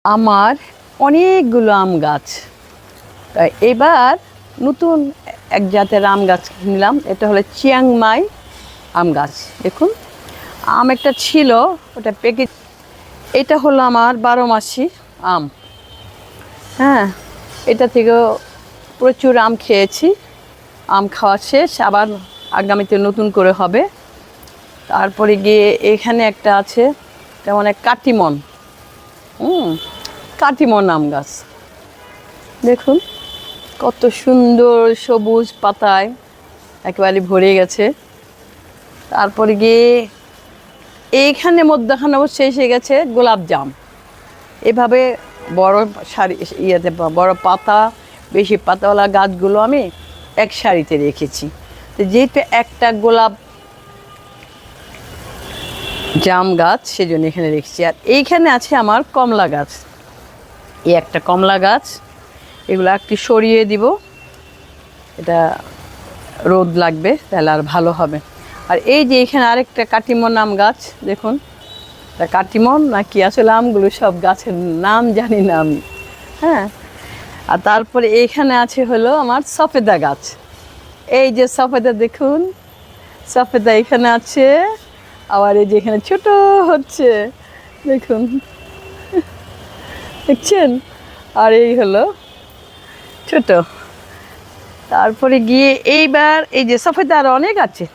আমার অনেকগুলো আম গাছ। তাই এবার নতুন এক জাতের আম গাছ নিলাম। এটা হলো চিয়াংমাই আম গাছ। দেখুন, আম একটা ছিল, ওটা পেকে। এটা হলো আমার 12 মাসি আম। হ্যাঁ, এটা থেকেও প্রচুর আম খেয়েছি। আম খাওয়া শেষ, আবার আগামীতে নতুন করে হবে। তারপরে গিয়ে এখানে একটা আছে, তেমন এক কাটিমন। কাটিমন আম গাছ দেখুন, কত সুন্দর সবুজ পাতায় একেবারে ভরে গেছে। তারপরে গিয়ে এইখানে মধ্যখানে অবশ্যই এসে গেছে গোলাপ জাম। এভাবে বড় সারি ইয়েতে বড় পাতা, বেশি পাতাওয়ালা গাছগুলো আমি এক সারিতে রেখেছি। তো যেহেতু একটা গোলাপ জাম গাছ, সেজন্য এখানে রেখেছি। আর এইখানে আছে আমার কমলা গাছ। এই একটা কমলা গাছ, এগুলো একটু সরিয়ে দিব, এটা রোদ লাগবে, তাহলে আর ভালো হবে। আর এই যে এখানে আরেকটা কাটিমন আম গাছ দেখুন, তা কাটিমন নাকি আসলে আমগুলো সব গাছের নাম জানি না আমি। হ্যাঁ, আর তারপরে এইখানে আছে হলো আমার সফেদা গাছ। এই যে সফেদা দেখুন, সফেদা এখানে আছে। আবার এই যে এখানে ছোট হচ্ছে দেখুন, দেখছেন? আর এই হলো ছোট। তারপরে গিয়ে এইবার এই যে সফেদা আরও অনেক আছে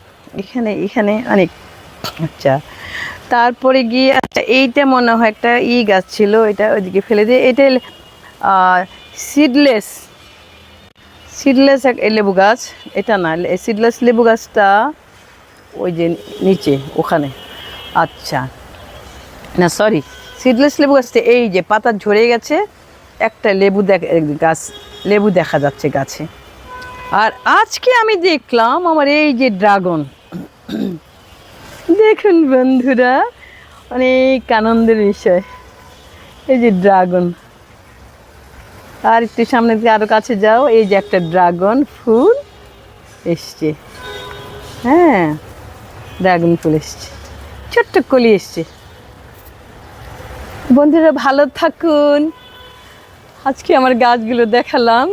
এখানে, এখানে অনেক। আচ্ছা, তারপরে গিয়ে আচ্ছা, এইটা মনে হয় একটা গাছ ছিল, এটা ওইদিকে ফেলে দিয়ে। এটা সিডলেস সিডলেস এক লেবু গাছ। এটা না, সিডলেস লেবু গাছটা ওই যে নিচে ওখানে। আচ্ছা, না সরি, সিডলেস লেবু গাছটা এই যে পাতা ঝরে গেছে, একটা গাছ লেবু দেখা যাচ্ছে গাছে। আর আজকে আমি দেখলাম আমার এই যে ড্রাগন, দেখুন বন্ধুরা, অনেক আনন্দের বিষয়। এই যে ড্রাগন, আর একটু সামনে থেকে আরও কাছে যাও, এই যে একটা ড্রাগন ফুল এসছে। হ্যাঁ, ড্রাগন ফুল এসছে, ছোট্ট কলি এসছে। বন্ধুরা ভালো থাকুন, আজকে আমার গাছগুলো দেখালাম।